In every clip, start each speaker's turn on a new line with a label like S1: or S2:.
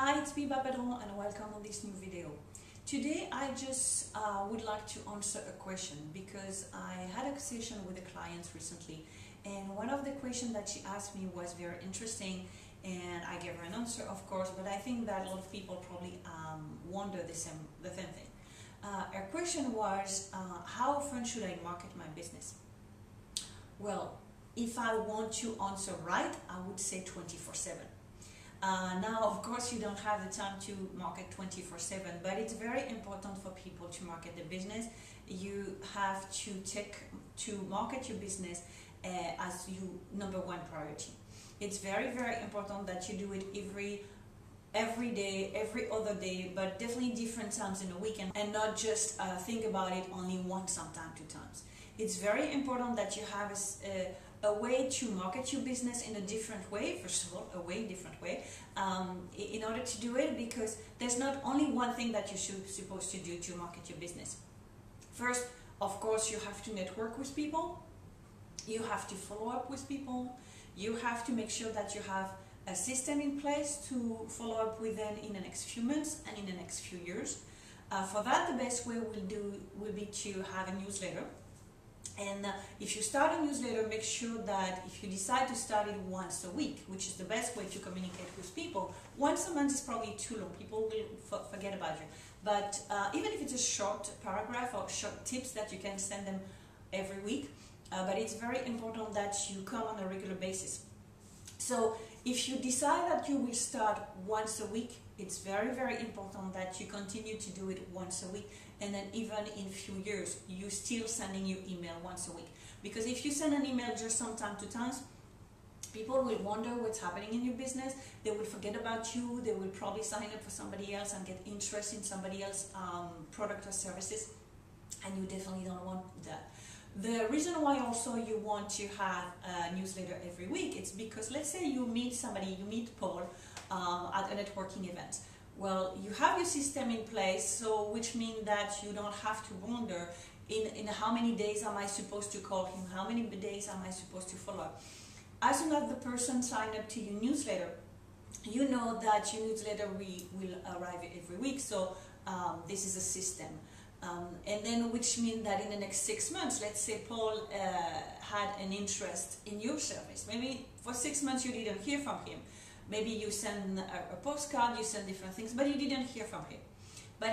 S1: Hi, it's me Barb Wade and welcome on this new video. Today I just would like to answer a question because I had a session with a client recently, and one of the questions that she asked me was very interesting, and I gave her an answer, of course, but I think that a lot of people probably wonder the same thing. Her question was, how often should I market my business? Well, if I want to answer right, I would say 24/7. Now, of course, you don't have the time to market 24/7, but it's very important for people to market their business. You have to market your business as your number one priority. It's very, very important that you do it every day, every other day, but definitely different times in a week, and not just think about it only once, sometimes two times. It's very important that you have a way to market your business in a different way. First of all, different way, in order to do it, because there's not only one thing that you're supposed to do to market your business. First, of course, you have to network with people. You have to follow up with people. You have to make sure that you have a system in place to follow up with them in the next few months and in the next few years. For that, the best way will be to have a newsletter. And if you start a newsletter, make sure that if you decide to start it once a week, which is the best way to communicate with people, once a month is probably too long. People will forget about you. But even if it's a short paragraph or short tips that you can send them every week, but it's very important that you come on a regular basis. So if you decide that you will start once a week, it's very, very important that you continue to do it once a week, and then even in a few years, you're still sending your email once a week. Because if you send an email just from time to time, people will wonder what's happening in your business. They will forget about you. They will probably sign up for somebody else and get interest in somebody else's product or services, and you definitely don't want that. The reason why also you want to have a newsletter every week, it's because let's say you meet somebody, you meet Paul at a networking event. Well, you have your system in place, so which means that you don't have to wonder in how many days am I supposed to call him, how many days am I supposed to follow up. As soon as the person signs up to your newsletter, you know that your newsletter will arrive every week, so this is a system. And then which means that in the next 6 months, let's say Paul had an interest in your service. Maybe for 6 months you didn't hear from him. Maybe you send a postcard, you send different things, but you didn't hear from him. But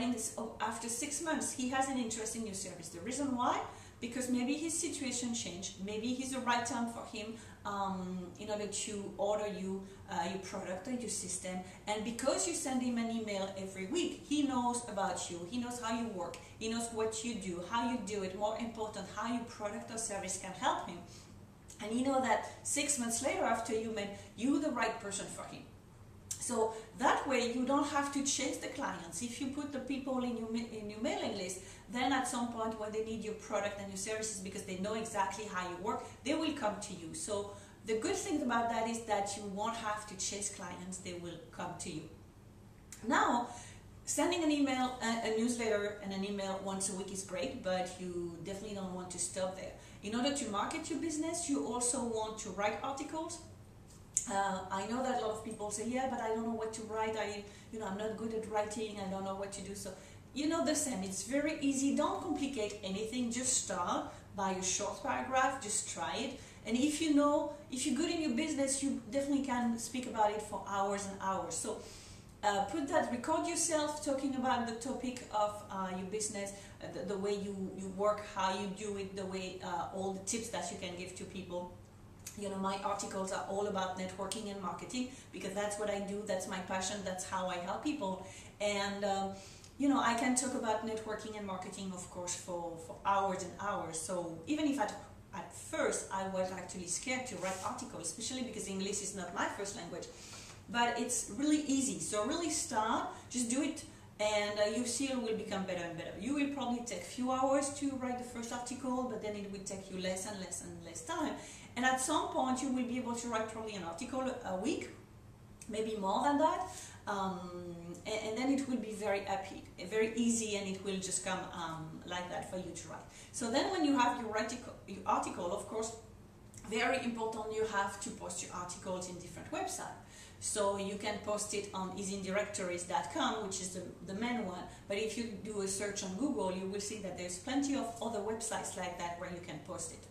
S1: after 6 months, he has an interest in your service. The reason why? Because maybe his situation changed. Maybe it's the right time for him in order to order you your product or your system. And because you send him an email every week, he knows about you. He knows how you work. He knows what you do, how you do it. More important, how your product or service can help him. And you know that 6 months later, after you met, you're the right person for him. So that way you don't have to chase the clients. If you put the people in your mailing list, then at some point when they need your product and your services, because they know exactly how you work, they will come to you. So the good thing about that is that you won't have to chase clients, they will come to you. Now, sending an email, a newsletter and an email once a week is great, but you definitely don't want to stop there. In order to market your business, you also want to write articles. I know that a lot of people say, yeah, but I don't know what to write. I'm not good at writing. I don't know what to do. So, the same. It's very easy. Don't complicate anything. Just start by a short paragraph. Just try it. And if you're good in your business, you definitely can speak about it for hours and hours. So, record yourself talking about the topic of your business, the way you work, how you do it, the way all the tips that you can give to people. My articles are all about networking and marketing, because that's what I do, that's my passion, that's how I help people. And I can talk about networking and marketing, of course, for hours and hours. So even if at first I was actually scared to write articles, especially because English is not my first language. But it's really easy. So really start, just do it, and your skill will become better and better. You will probably take a few hours to write the first article, but then it will take you less and less and less time. And at some point you will be able to write probably an article a week, maybe more than that. And then it will be very easy, and it will just come like that for you to write. So then when you have your article, of course, very important, you have to post your articles in different websites. So you can post it on isindirectories.com, which is the main one. But if you do a search on Google, you will see that there's plenty of other websites like that where you can post it.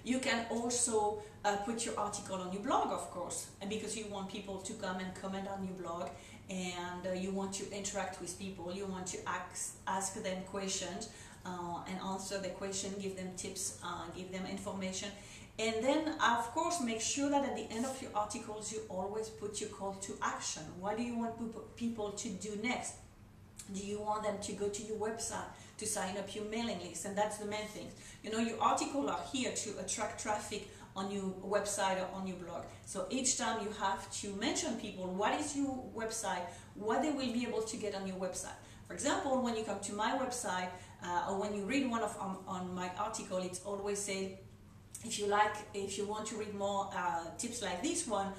S1: You can also put your article on your blog, of course, and because you want people to come and comment on your blog, and you want to interact with people, you want to ask them questions and answer the question, give them tips, give them information. And then, of course, make sure that at the end of your articles, you always put your call to action. What do you want people to do next? Do you want them to go to your website to sign up your mailing list? And that's the main thing. You know, your articles are here to attract traffic on your website or on your blog. So each time you have to mention people, what is your website, what they will be able to get on your website. For example, when you come to my website or when you read one of on my article, it's always say, if you want to read more tips like this one,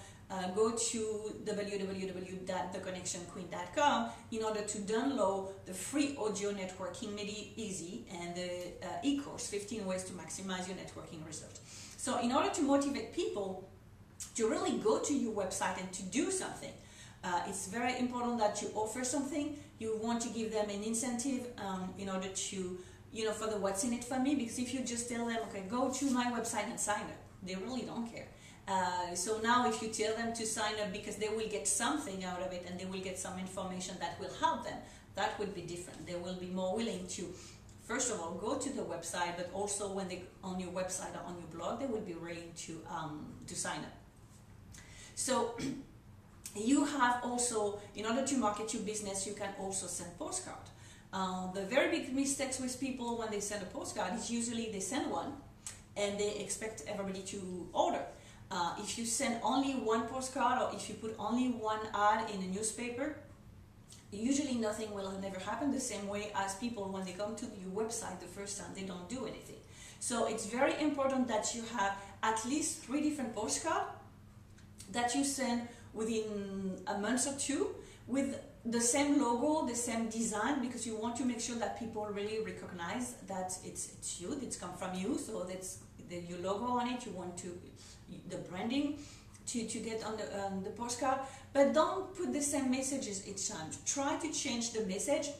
S1: go to www.theconnectionqueen.com in order to download the free audio networking made easy and the e-course 15 ways to maximize your networking results. So in order to motivate people to really go to your website and to do something, it's very important that you offer something. You want to give them an incentive in order to, you know, for the what's in it for me, because if you just tell them, okay, go to my website and sign up, they really don't care. So now if you tell them to sign up because they will get something out of it and they will get some information that will help them, that would be different. They will be more willing to, first of all, go to the website, but also when they on your website or on your blog, they will be willing to sign up. So you have also, in order to market your business, you can also send postcards. The very big mistakes with people when they send a postcard is usually they send one and they expect everybody to order. If you send only one postcard or if you put only one ad in a newspaper, usually nothing will never happen, the same way as people when they come to your website the first time, they don't do anything. So it's very important that you have at least 3 different postcards that you send within a month or two with the same logo, the same design, because you want to make sure that people really recognize that it's you, it's come from you, so that's your logo on it. You want the branding to get on the postcard, but don't put the same messages each time. Try to change the message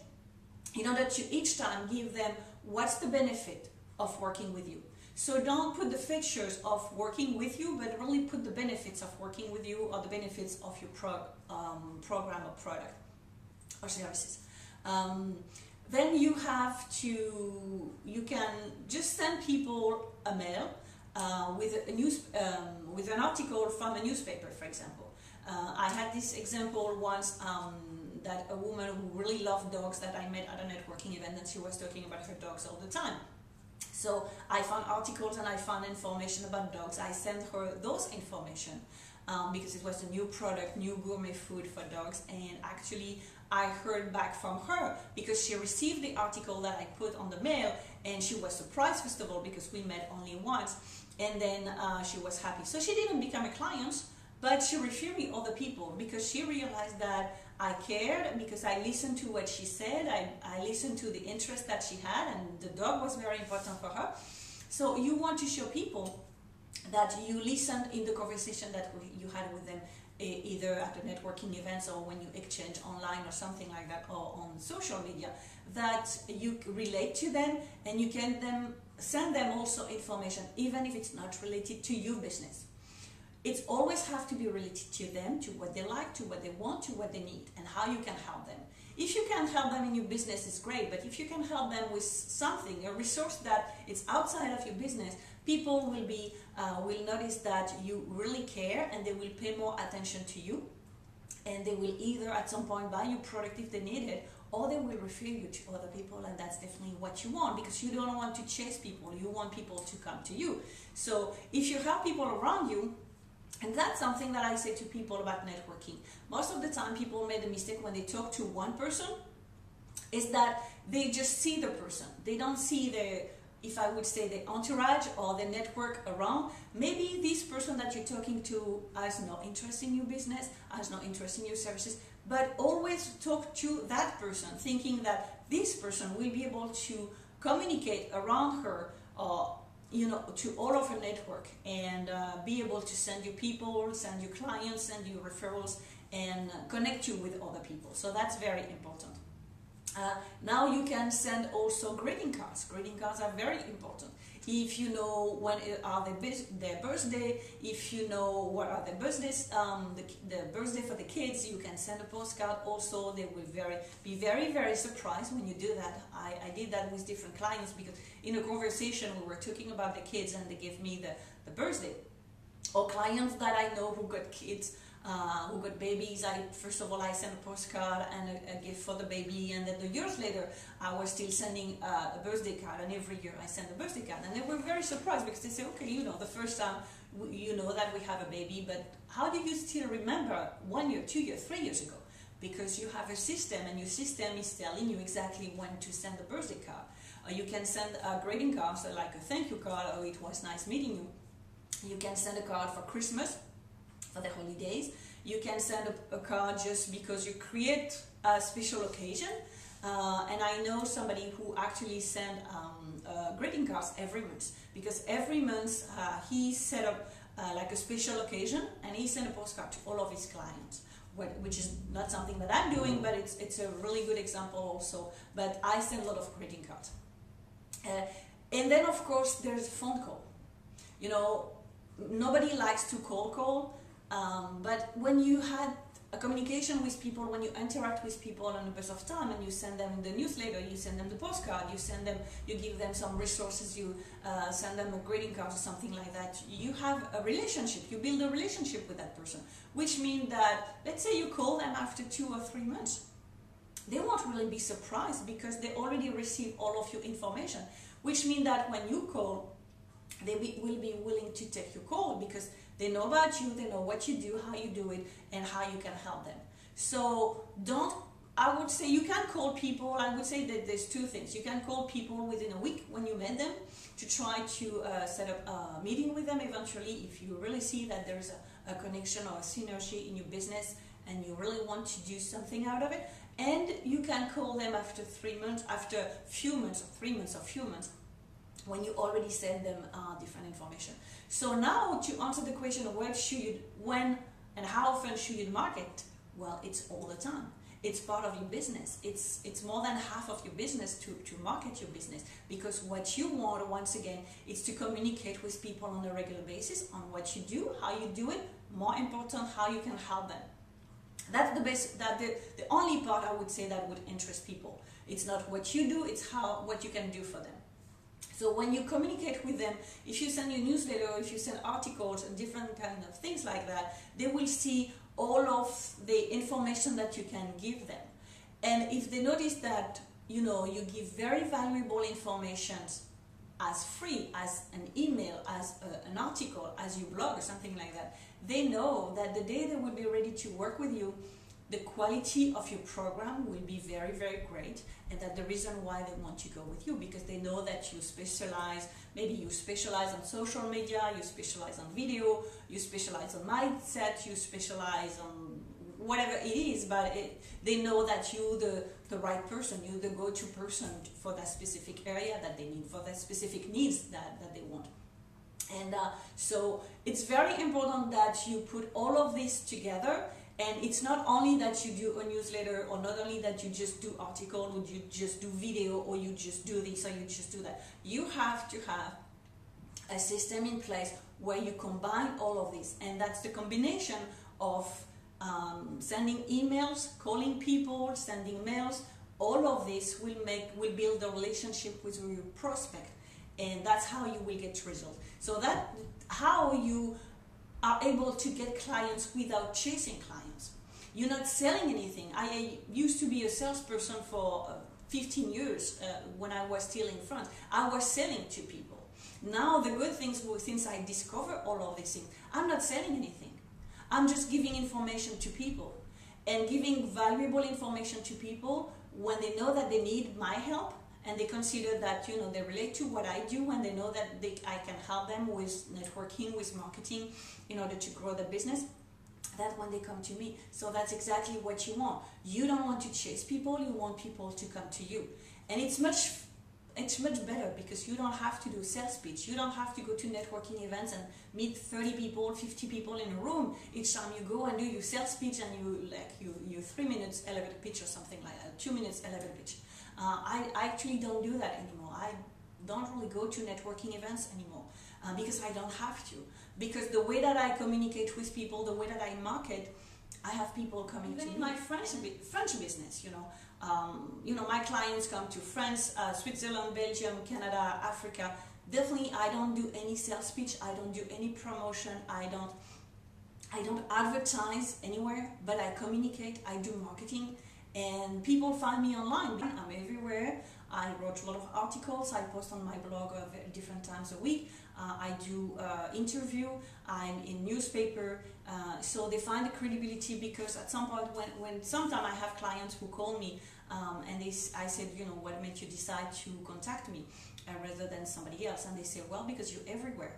S1: in order to each time give them what's the benefit of working with you. So don't put the features of working with you, but really put the benefits of working with you or the benefits of your program or product or services. Then you can just send people a mail with an article from a newspaper, for example. I had this example once that a woman who really loved dogs that I met at a networking event, and she was talking about her dogs all the time. So I found articles and I found information about dogs. I sent her those information because it was a new product, new gourmet food for dogs, and actually I heard back from her because she received the article that I put on the mail, and she was surprised, first of all, because we met only once, and then she was happy. So she didn't become a client, but she referred me other people because she realized that I cared, because I listened to what she said, I listened to the interest that she had, and the dog was very important for her. So you want to show people that you listened in the conversation that you had with them, either at the networking events or when you exchange online or something like that, or on social media, that you relate to them and you can send them also information, even if it's not related to your business. It always have to be related to them, to what they like, to what they want, to what they need, and how you can help them. If you can help them in your business, it's great, but if you can help them with something, a resource that is outside of your business, people will notice that you really care, and they will pay more attention to you, and they will either at some point buy your product if they need it, or they will refer you to other people, and that's definitely what you want, because you don't want to chase people, you want people to come to you. So if you have people around you, and that's something that I say to people about networking. Most of the time people make the mistake when they talk to one person, is that they just see the person. They don't see if I would say, the entourage or the network around. Maybe this person that you're talking to has no interest in your business, has no interest in your services, but always talk to that person, thinking that this person will be able to communicate around her or to all of your network, and be able to send you people, send you clients, send you referrals, and connect you with other people. So that's very important. Now you can send also greeting cards. Greeting cards are very important. If you know when are their birthday, if you know what are their birthdays, the birthday for the kids, you can send a postcard. Also, they will be very surprised when you do that. I did that with different clients, because in a conversation we were talking about the kids, and they gave me the birthday. Or clients that I know who got kids, who got babies, first of all I sent a postcard and a gift for the baby, and then years later I was still sending a birthday card, and every year I send a birthday card, and they were very surprised, because they say, okay, the first time you know that we have a baby, but how do you still remember 1 year, 2 years, 3 years ago? Because you have a system, and your system is telling you exactly when to send the birthday card. You can send a greeting card, so like a thank you card, or it was nice meeting you. You can send a card for Christmas, for the holidays. You can send a card just because you create a special occasion. And I know somebody who actually sent greeting cards every month, because every month he set up like a special occasion, and he sent a postcard to all of his clients, which is not something that I'm doing, but it's a really good example also. But I send a lot of greeting cards. And then of course there's a phone call. Nobody likes to call, but when you had a communication with people, when you interact with people on a bit of time, and you send them the newsletter, you send them the postcard, you give them some resources, you send them a greeting card or something like that, you have a relationship, you build a relationship with that person, which means that, let's say you call them after 2 or 3 months, they won't really be surprised, because they already received all of your information, which means that when you call, they will be willing to take your call, because they know about you, they know what you do, how you do it, and how you can help them. So I would say you can call people. I would say that there's 2 things. You can call people within a week when you met them, to try to set up a meeting with them eventually, if you really see that there's a connection or a synergy in your business, and you really want to do something out of it. And you can call them after 3 months, after a few months, or 3 months, or a few months, when you already send them different information. So now, to answer the question of when and how often should you market, well, it's all the time. It's part of your business. It's more than half of your business to market your business, because what you want, once again, is to communicate with people on a regular basis on what you do, how you do it, more important, how you can help them. That's the only part I would say that would interest people. It's not what you do, it's what you can do for them. So when you communicate with them, if you send your newsletter, or if you send articles and different kind of things like that, they will see all of the information that you can give them. And if they notice that you give very valuable information as free, as an email, as an article, as your blog or something like that, they know that the day they will be ready to work with you, the quality of your program will be very great, and that the reason why they want to go with you, because they know that you specialize, maybe you specialize on social media, you specialize on video, you specialize on mindset, you specialize on whatever it is, but they know that you're the right person, you're the go-to person for that specific area that they need, for that specific needs that they want. And so it's very important that you put all of this together. And it's not only that you do a newsletter, or not only that you just do article, or you just do video, or you just do this, or you just do that. You have to have a system in place where you combine all of this. And that's the combination of sending emails, calling people, sending mails. All of this will build a relationship with your prospect. And that's how you will get results. So that's how you are able to get clients without chasing clients. You're not selling anything. I used to be a salesperson for 15 years when I was still in France. I was selling to people. Now the good things were, since I discovered all of these things, I'm not selling anything. I'm just giving information to people, and giving valuable information to people when they know that they need my help, and they consider that they relate to what I do, and they know that I can help them with networking, with marketing, in order to grow the business. That's when they come to me. So that's exactly what you want. You don't want to chase people, you want people to come to you. And it's much it's much better because you don't have to do sales pitch. You don't have to go to networking events and meet 30 people, 50 people in a room. Each time you go and do your sales pitch and you 3 minutes elevator pitch or something like that, 2 minutes elevator pitch. I actually don't do that anymore. I don't really go to networking events anymore because I don't have to. Because the way that I communicate with people, the way that I market, I have people coming to me. My French business, my clients come to France, Switzerland, Belgium, Canada, Africa. Definitely, I don't do any sales pitch. I don't do any promotion. I don't advertise anywhere, but I communicate. I do marketing, and people find me online. I'm everywhere. I wrote a lot of articles. I post on my blog different times a week. I do interview. I'm in newspaper. So they find the credibility because at some point when sometimes I have clients who call me and I said, what made you decide to contact me rather than somebody else? And they say, well, because you're everywhere.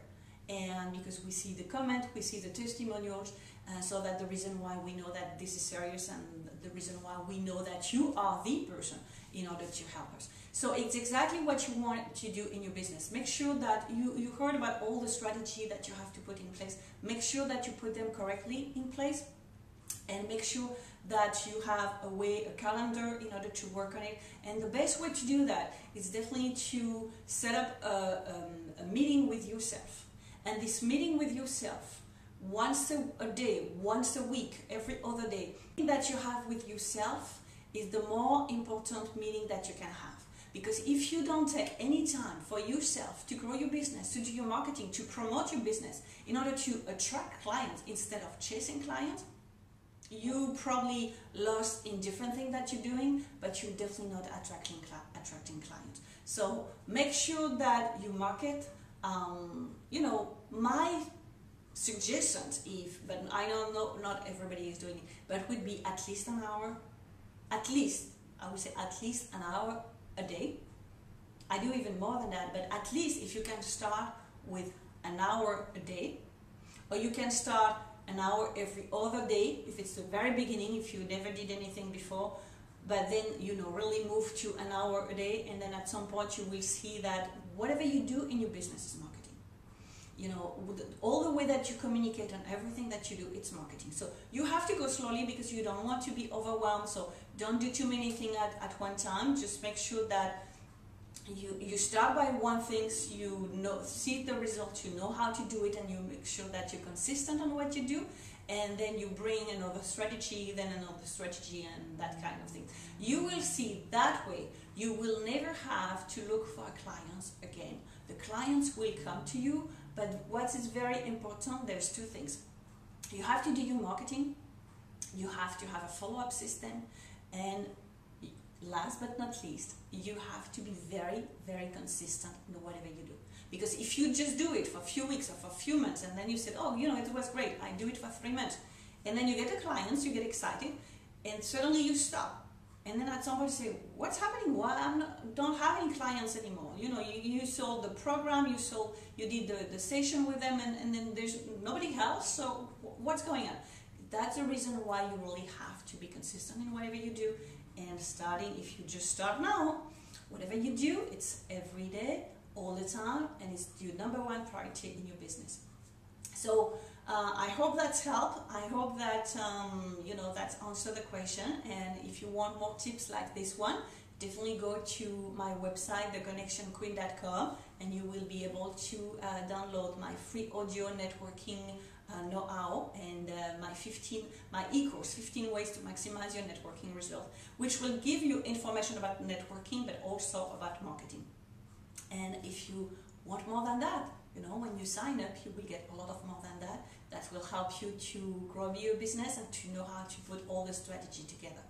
S1: And because we see the comment, we see the testimonials, so that the reason why we know that this is serious and the reason why we know that you are the person in order to help us. So it's exactly what you want to do in your business. Make sure that you heard about all the strategy that you have to put in place. Make sure that you put them correctly in place, and make sure that you have a calendar in order to work on it. And the best way to do that is definitely to set up a meeting with yourself. And this meeting with yourself, once a day, once a week, every other day, that you have with yourself is the more important meeting that you can have. Because if you don't take any time for yourself to grow your business, to do your marketing, to promote your business, in order to attract clients instead of chasing clients, you probably lost in different things that you're doing, but you're definitely not attracting clients. So make sure that you market. My suggestions, but I know not everybody is doing it, but would be at least an hour. I would say at least an hour a day. I do even more than that, but at least if you can start with an hour a day, or you can start an hour every other day if it's the very beginning, if you never did anything before, but then really move to an hour a day, and then at some point you will see that whatever you do in your business is marketing. All the way that you communicate and everything that you do, it's marketing. So you have to go slowly because you don't want to be overwhelmed. So don't do too many things at one time. Just make sure that you start by one thing, see the results, you know how to do it, and you make sure that you're consistent on what you do. And then you bring another strategy, then another strategy, and that kind of thing. You will see that way. You will never have to look for clients again. The clients will come to you, but what is very important, there's two things. You have to do your marketing, you have to have a follow-up system, and last but not least, you have to be very, very consistent in whatever you do. Because if you just do it for a few weeks or for a few months, and then you said, oh, it was great, I do it for 3 months, and then you get the clients, you get excited, and suddenly you stop. And then at some point you say, what's happening? Why don't have any clients anymore? You sold the program, you did the session with them, and then there's nobody else, so what's going on? That's the reason why you really have to be consistent in whatever you do. And if you just start now, whatever you do, it's every day, all the time, and it's your number one priority in your business. So I hope that's helped. I hope that that's answered the question. And if you want more tips like this one, definitely go to my website, theconnectionqueen.com, and you will be able to download my free audio networking know-how and my e-course, 15 ways to maximize your networking result, which will give you information about networking, but also about marketing. And if you want more than that, when you sign up, you will get a lot of more than that. That will help you to grow your business and to know how to put all the strategy together.